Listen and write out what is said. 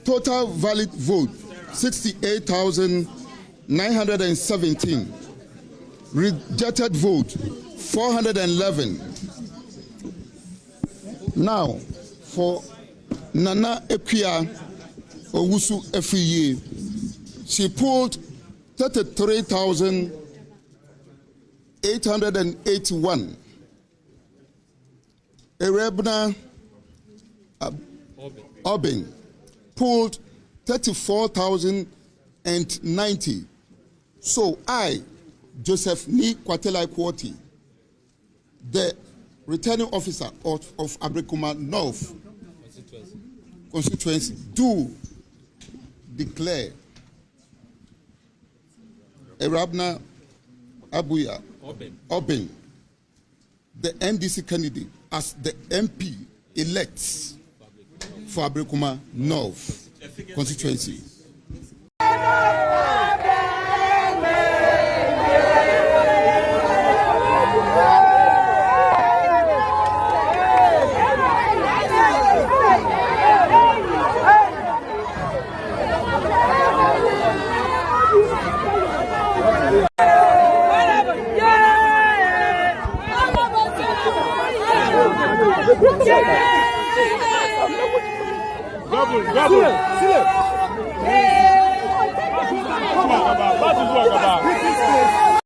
Total valid vote 68,917. Rejected vote 411. Now for Nana Akua Afriyie, she pulled 33,881. Ewurabena Aubynn pulled 34,090. So I, Joseph Ni Kwatelai Kwoti, the returning officer of Ablekuma North constituency, do declare Ewurabena Aubynn, the NDC candidate, as the MP elect for Ablekuma North constituency. Double.